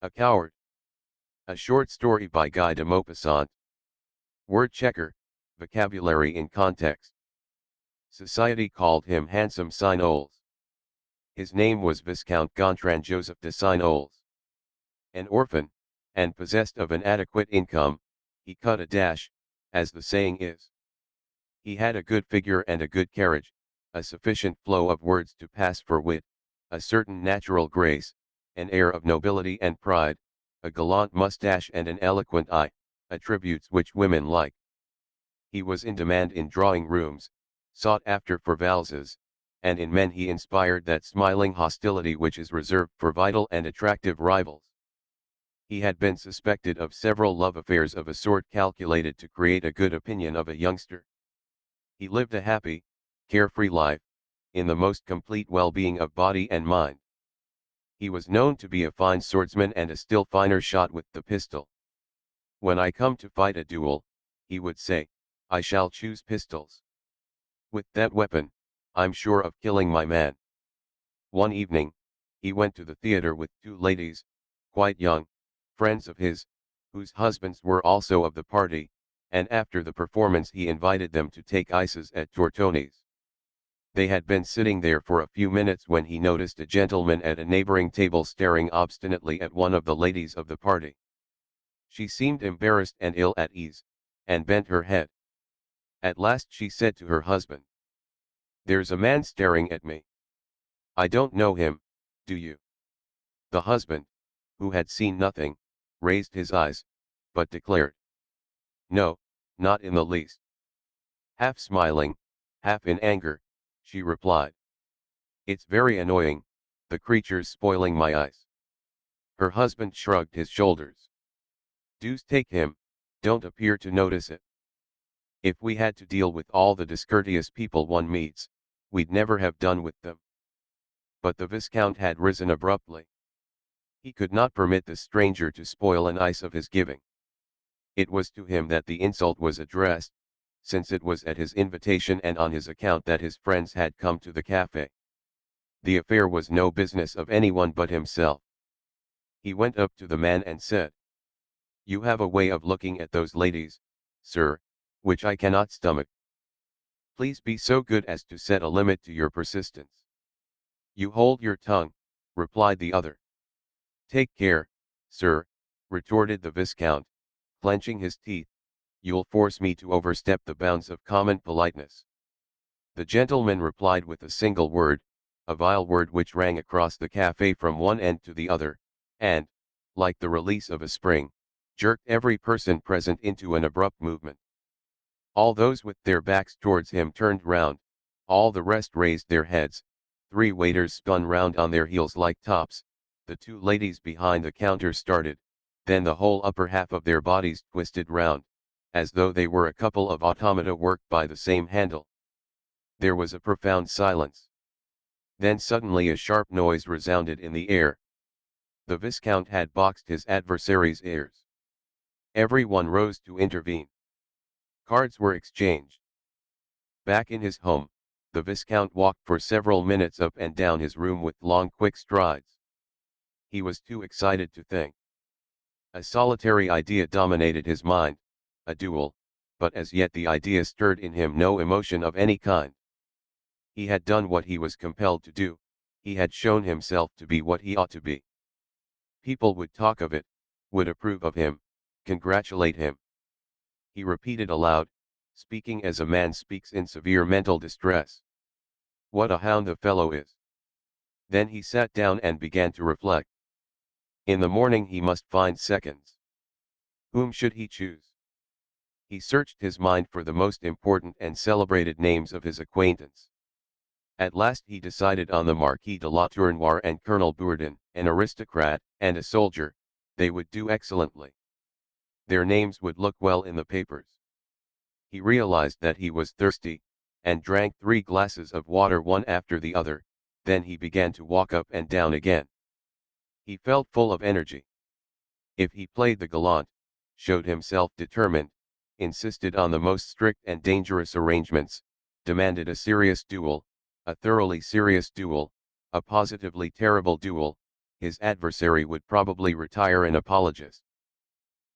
A coward. A short story by Guy de Maupassant. Word checker, vocabulary in context. Society called him Handsome Sinoles. His name was Viscount Gontran Joseph de Sinoles. An orphan, and possessed of an adequate income, he cut a dash, as the saying is. He had a good figure and a good carriage, a sufficient flow of words to pass for wit, a certain natural grace, an air of nobility and pride, a gallant moustache and an eloquent eye, attributes which women like. He was in demand in drawing rooms, sought after for valses, and in men he inspired that smiling hostility which is reserved for vital and attractive rivals. He had been suspected of several love affairs of a sort calculated to create a good opinion of a youngster. He lived a happy, carefree life, in the most complete well-being of body and mind. He was known to be a fine swordsman and a still finer shot with the pistol. When I come to fight a duel, he would say, I shall choose pistols. With that weapon, I'm sure of killing my man. One evening, he went to the theater with two ladies, quite young, friends of his, whose husbands were also of the party, and after the performance he invited them to take ices at Tortoni's. They had been sitting there for a few minutes when he noticed a gentleman at a neighboring table staring obstinately at one of the ladies of the party. She seemed embarrassed and ill at ease, and bent her head. At last she said to her husband, "There's a man staring at me. I don't know him, do you?" The husband, who had seen nothing, raised his eyes, but declared, "No, not in the least." Half smiling, half in anger, she replied, "It's very annoying, the creature's spoiling my eyes." Her husband shrugged his shoulders. "Deuce take him, don't appear to notice it. If we had to deal with all the discourteous people one meets, we'd never have done with them." But the Viscount had risen abruptly. He could not permit the stranger to spoil an ice of his giving. It was to him that the insult was addressed, since it was at his invitation and on his account that his friends had come to the cafe. The affair was no business of anyone but himself. He went up to the man and said, "You have a way of looking at those ladies, sir, which I cannot stomach. Please be so good as to set a limit to your persistence." "You hold your tongue," replied the other. "Take care, sir," retorted the Viscount, clenching his teeth, "you'll force me to overstep the bounds of common politeness." The gentleman replied with a single word, a vile word which rang across the cafe from one end to the other, and, like the release of a spring, jerked every person present into an abrupt movement. All those with their backs towards him turned round, all the rest raised their heads, three waiters spun round on their heels like tops, the two ladies behind the counter started, then the whole upper half of their bodies twisted round, as though they were a couple of automata worked by the same handle. There was a profound silence. Then suddenly a sharp noise resounded in the air. The Viscount had boxed his adversary's ears. Every one rose to intervene. Cards were exchanged. Back in his home, the Viscount walked for several minutes up and down his room with long quick strides. He was too excited to think. A solitary idea dominated his mind, a duel, but as yet the idea stirred in him no emotion of any kind. He had done what he was compelled to do, he had shown himself to be what he ought to be. People would talk of it, would approve of him, congratulate him. He repeated aloud, speaking as a man speaks in severe mental distress, "What a hound the fellow is." Then he sat down and began to reflect. In the morning he must find seconds. Whom should he choose? He searched his mind for the most important and celebrated names of his acquaintance. At last he decided on the Marquis de la Tournoire and Colonel Bourdon, an aristocrat, and a soldier. They would do excellently. Their names would look well in the papers. He realized that he was thirsty, and drank 3 glasses of water one after the other, then he began to walk up and down again. He felt full of energy. If he played the gallant, showed himself determined, insisted on the most strict and dangerous arrangements, demanded a serious duel, a thoroughly serious duel, a positively terrible duel, his adversary would probably retire an apologist.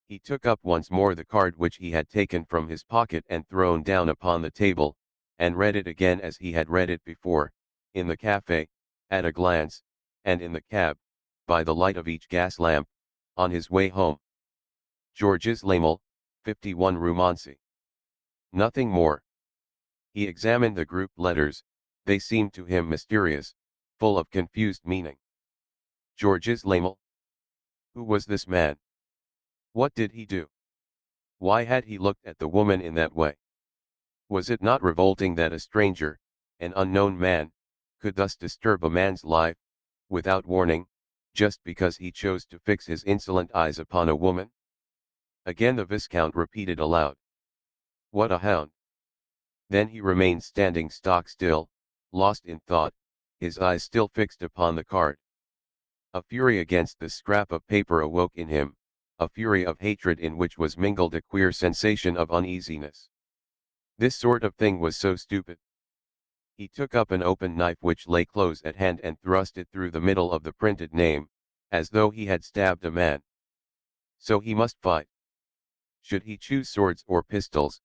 He took up once more the card which he had taken from his pocket and thrown down upon the table, and read it again as he had read it before, in the cafe, at a glance, and in the cab, by the light of each gas lamp, on his way home. Georges Lamel, 51 Rue Montcy. Nothing more. He examined the group letters, they seemed to him mysterious, full of confused meaning. Georges Lamel? Who was this man? What did he do? Why had he looked at the woman in that way? Was it not revolting that a stranger, an unknown man, could thus disturb a man's life, without warning, just because he chose to fix his insolent eyes upon a woman? Again the Viscount repeated aloud. What a hound! Then he remained standing stock still, lost in thought, his eyes still fixed upon the card. A fury against the scrap of paper awoke in him, a fury of hatred in which was mingled a queer sensation of uneasiness. This sort of thing was so stupid. He took up an open knife which lay close at hand and thrust it through the middle of the printed name, as though he had stabbed a man. So he must fight. Should he choose swords or pistols,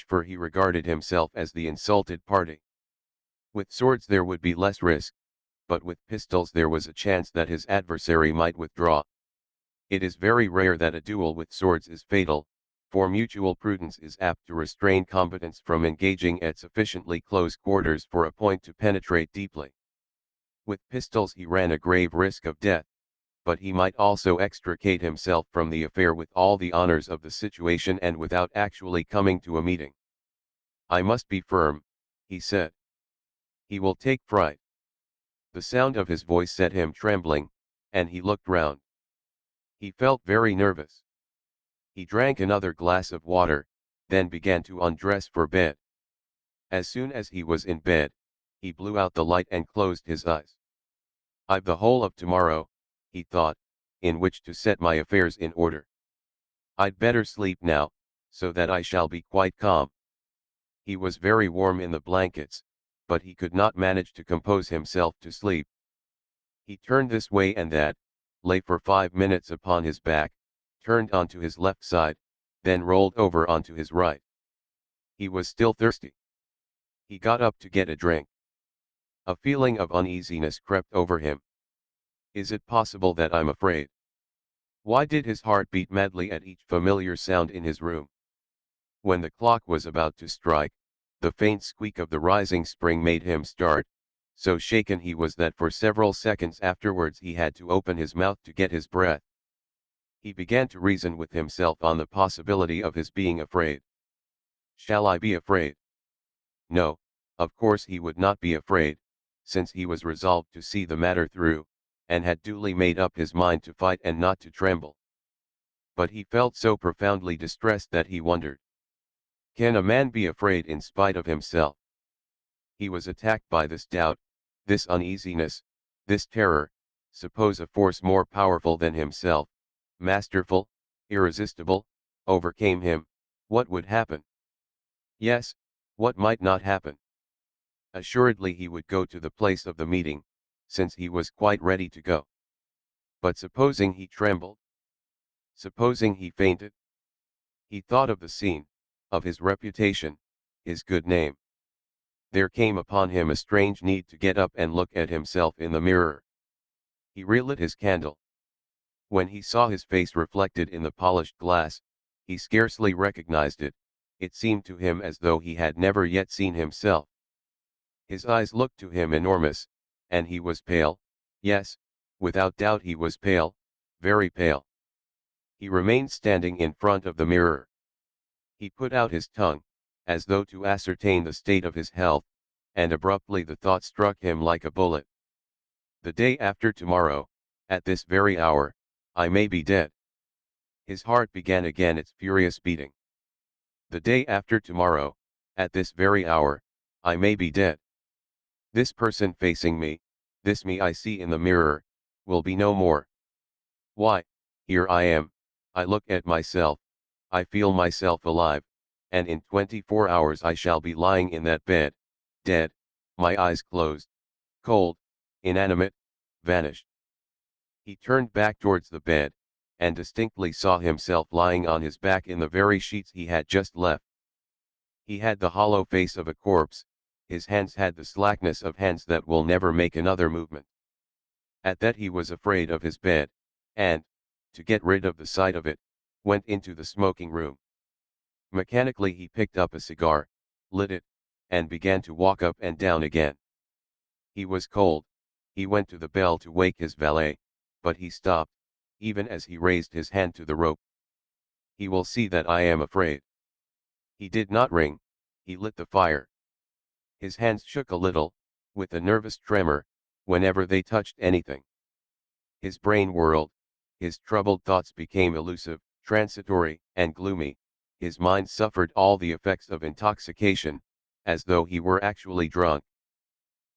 for he regarded himself as the insulted party. With swords there would be less risk, but with pistols there was a chance that his adversary might withdraw. It is very rare that a duel with swords is fatal, for mutual prudence is apt to restrain combatants from engaging at sufficiently close quarters for a point to penetrate deeply. With pistols he ran a grave risk of death, but he might also extricate himself from the affair with all the honors of the situation and without actually coming to a meeting. I must be firm, he said. He will take fright. The sound of his voice set him trembling, and he looked round. He felt very nervous. He drank another glass of water, then began to undress for bed. As soon as he was in bed, he blew out the light and closed his eyes. I've the whole of tomorrow, he thought, in which to set my affairs in order. I'd better sleep now, so that I shall be quite calm. He was very warm in the blankets, but he could not manage to compose himself to sleep. He turned this way and that, lay for 5 minutes upon his back, turned onto his left side, then rolled over onto his right. He was still thirsty. He got up to get a drink. A feeling of uneasiness crept over him. Is it possible that I'm afraid? Why did his heart beat madly at each familiar sound in his room? When the clock was about to strike, the faint squeak of the rising spring made him start, so shaken he was that for several seconds afterwards he had to open his mouth to get his breath. He began to reason with himself on the possibility of his being afraid. Shall I be afraid? No, of course he would not be afraid, since he was resolved to see the matter through, and had duly made up his mind to fight and not to tremble. But he felt so profoundly distressed that he wondered. Can a man be afraid in spite of himself? He was attacked by this doubt, this uneasiness, this terror. Suppose a force more powerful than himself, masterful, irresistible, overcame him, what would happen? Yes, what might not happen? Assuredly he would go to the place of the meeting, since he was quite ready to go. But supposing he trembled? Supposing he fainted? He thought of the scene, of his reputation, his good name. There came upon him a strange need to get up and look at himself in the mirror. He relit his candle. When he saw his face reflected in the polished glass, he scarcely recognized it. It seemed to him as though he had never yet seen himself. His eyes looked to him enormous, and he was pale. Yes, without doubt he was pale, very pale. He remained standing in front of the mirror. He put out his tongue, as though to ascertain the state of his health, and abruptly the thought struck him like a bullet. The day after tomorrow, at this very hour, I may be dead. His heart began again its furious beating. The day after tomorrow, at this very hour, I may be dead. This person facing me, this me I see in the mirror, will be no more. Why, here I am, I look at myself, I feel myself alive, and in 24 hours I shall be lying in that bed, dead, my eyes closed, cold, inanimate, vanished. He turned back towards the bed, and distinctly saw himself lying on his back in the very sheets he had just left. He had the hollow face of a corpse, his hands had the slackness of hands that will never make another movement. At that he was afraid of his bed, and, to get rid of the sight of it, went into the smoking room. Mechanically he picked up a cigar, lit it, and began to walk up and down again. He was cold, he went to the bell to wake his valet, but he stopped, even as he raised his hand to the rope. He will see that I am afraid. He did not ring, he lit the fire. His hands shook a little, with a nervous tremor, whenever they touched anything. His brain whirled, his troubled thoughts became elusive, transitory, and gloomy, his mind suffered all the effects of intoxication, as though he were actually drunk.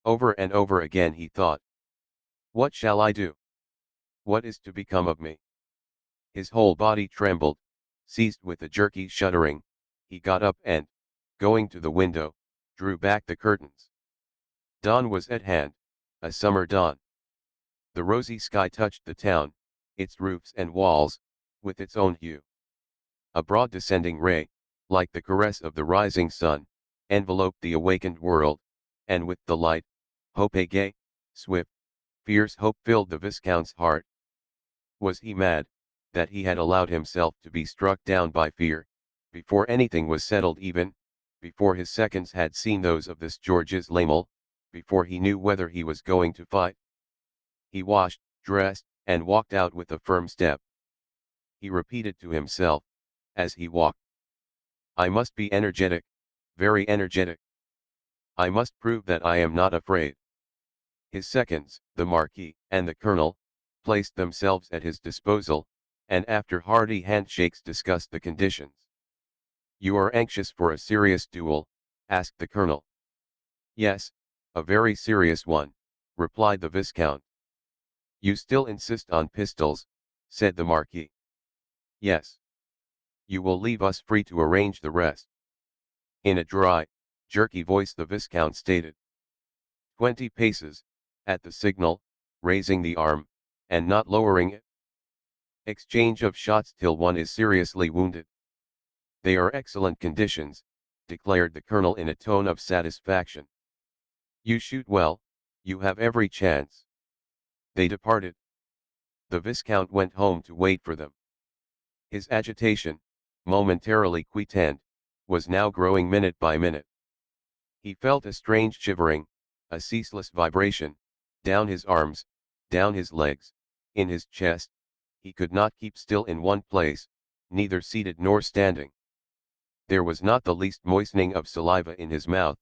Over and over again he thought, "What shall I do? What is to become of me?" His whole body trembled, seized with a jerky shuddering, he got up and, going to the window, drew back the curtains. Dawn was at hand, a summer dawn. The rosy sky touched the town, its roofs and walls, with its own hue. A broad descending ray, like the caress of the rising sun, enveloped the awakened world, and with the light, hope, a gay, swift, fierce hope filled the Viscount's heart. Was he mad, that he had allowed himself to be struck down by fear, before anything was settled, even, before his seconds had seen those of this Georges Lamel, before he knew whether he was going to fight? He washed, dressed, and walked out with a firm step. He repeated to himself, as he walked, "I must be energetic, very energetic. I must prove that I am not afraid." His seconds, the Marquis, and the Colonel, placed themselves at his disposal, and after hearty handshakes discussed the conditions. "You are anxious for a serious duel?" asked the Colonel. "Yes, a very serious one," replied the Viscount. "You still insist on pistols?" said the Marquis. "Yes. You will leave us free to arrange the rest." In a dry, jerky voice the Viscount stated. 20 paces, at the signal, raising the arm, and not lowering it. Exchange of shots till one is seriously wounded. "They are excellent conditions," declared the Colonel in a tone of satisfaction. "You shoot well, you have every chance." They departed. The Viscount went home to wait for them. His agitation, momentarily quietened, was now growing minute by minute. He felt a strange shivering, a ceaseless vibration, down his arms, down his legs, in his chest. He could not keep still in one place, neither seated nor standing. There was not the least moistening of saliva in his mouth,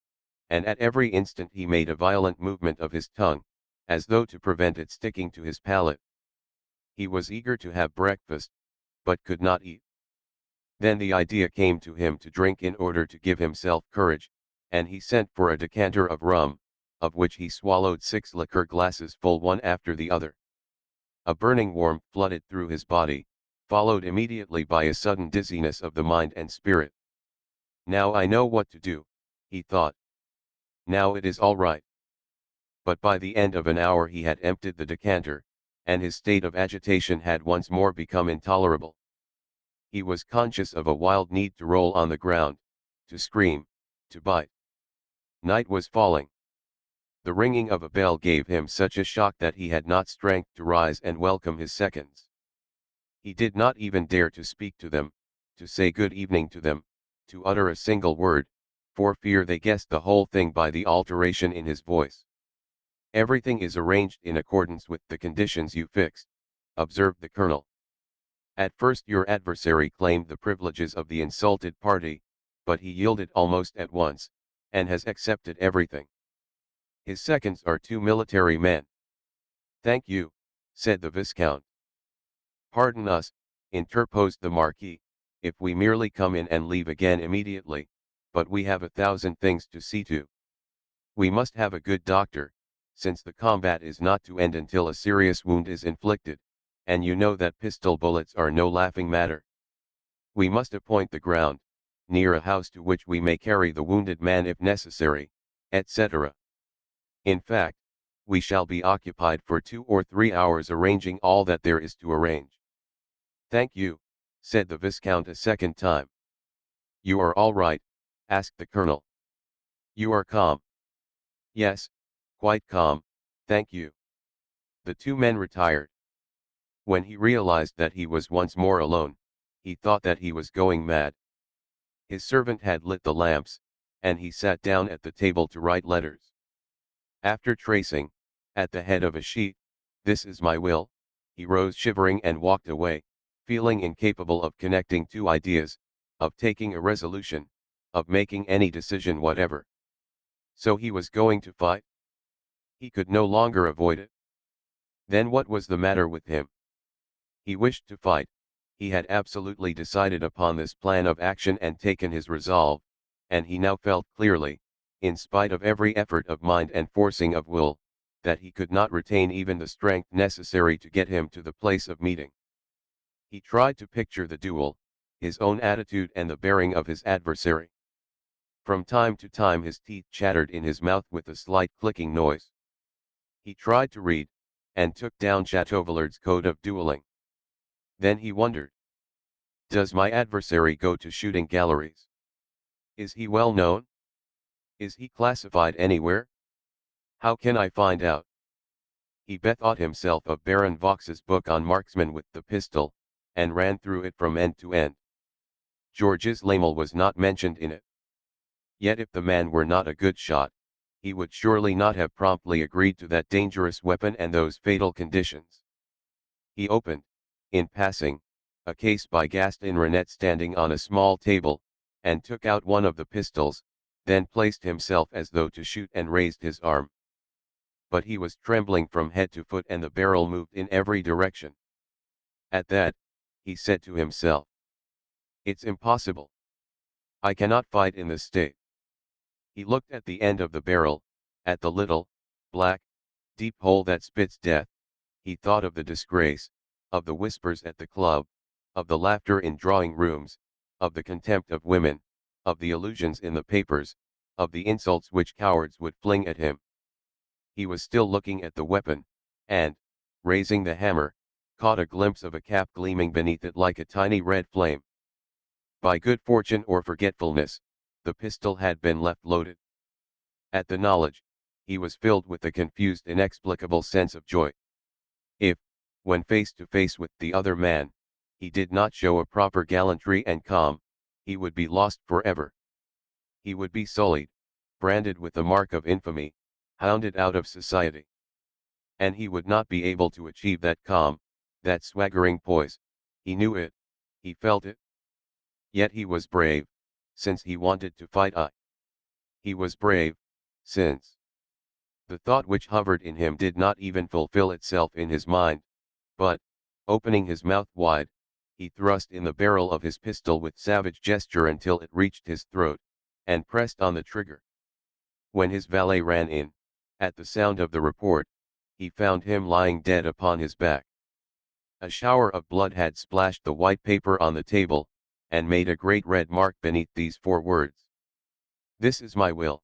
and at every instant he made a violent movement of his tongue, as though to prevent it sticking to his palate. He was eager to have breakfast, but could not eat. Then the idea came to him to drink in order to give himself courage, and he sent for a decanter of rum, of which he swallowed 6 liqueur glasses full one after the other. A burning warmth flooded through his body, followed immediately by a sudden dizziness of the mind and spirit. "Now I know what to do," he thought. "Now it is all right." But by the end of an hour he had emptied the decanter, and his state of agitation had once more become intolerable. He was conscious of a wild need to roll on the ground, to scream, to bite. Night was falling. The ringing of a bell gave him such a shock that he had not strength to rise and welcome his seconds. He did not even dare to speak to them, to say good evening to them, to utter a single word, for fear they guessed the whole thing by the alteration in his voice. "Everything is arranged in accordance with the conditions you fixed," observed the Colonel. "At first your adversary claimed the privileges of the insulted party, but he yielded almost at once, and has accepted everything. His seconds are 2 military men." "Thank you," said the Viscount. "Pardon us," interposed the Marquis, "if we merely come in and leave again immediately, but we have 1,000 things to see to. We must have a good doctor, since the combat is not to end until a serious wound is inflicted, and you know that pistol bullets are no laughing matter. We must appoint the ground, near a house to which we may carry the wounded man if necessary, etc. In fact, we shall be occupied for 2 or 3 hours arranging all that there is to arrange. Thank you, said the Viscount a second time. You are all right? Asked the colonel. You are calm? Yes, quite calm, thank you. The two men retired. When he realized that he was once more alone, he thought that he was going mad. His servant had lit the lamps, and he sat down at the table to write letters. After tracing, at the head of a sheet, "This is my will," he rose shivering and walked away, feeling incapable of connecting two ideas, of taking a resolution, of making any decision whatever. So he was going to fight? He could no longer avoid it. Then what was the matter with him? He wished to fight, he had absolutely decided upon this plan of action and taken his resolve, and he now felt clearly, in spite of every effort of mind and forcing of will, that he could not retain even the strength necessary to get him to the place of meeting. He tried to picture the duel, his own attitude and the bearing of his adversary. From time to time his teeth chattered in his mouth with a slight clicking noise. He tried to read, and took down Chateauvillard's Code of Dueling. Then he wondered. Does my adversary go to shooting galleries? Is he well known? Is he classified anywhere? How can I find out? He bethought himself of Baron Vaux's book on marksmen with the pistol, and ran through it from end to end. Georges Lamel was not mentioned in it. Yet if the man were not a good shot, he would surely not have promptly agreed to that dangerous weapon and those fatal conditions. He opened, in passing, a case by Gaston Renet standing on a small table, and took out one of the pistols, then placed himself as though to shoot and raised his arm. But he was trembling from head to foot and the barrel moved in every direction. At that, he said to himself, "It's impossible. I cannot fight in this state." He looked at the end of the barrel, at the little, black, deep hole that spits death. He thought of the disgrace, of the whispers at the club, of the laughter in drawing rooms, of the contempt of women, of the allusions in the papers, of the insults which cowards would fling at him. He was still looking at the weapon, and, raising the hammer, caught a glimpse of a cap gleaming beneath it like a tiny red flame. By good fortune or forgetfulness, the pistol had been left loaded. At the knowledge, he was filled with a confused inexplicable sense of joy. If, when face to face with the other man, he did not show a proper gallantry and calm, he would be lost forever. He would be sullied, branded with the mark of infamy, hounded out of society. And he would not be able to achieve that calm, that swaggering poise. He knew it, he felt it. Yet he was brave, since he wanted to fight. He was brave, since the thought which hovered in him did not even fulfill itself in his mind, but, opening his mouth wide, he thrust in the barrel of his pistol with savage gesture until it reached his throat, and pressed on the trigger. When his valet ran in, at the sound of the report, he found him lying dead upon his back. A shower of blood had splashed the white paper on the table, and made a great red mark beneath these 4 words. "This is my will."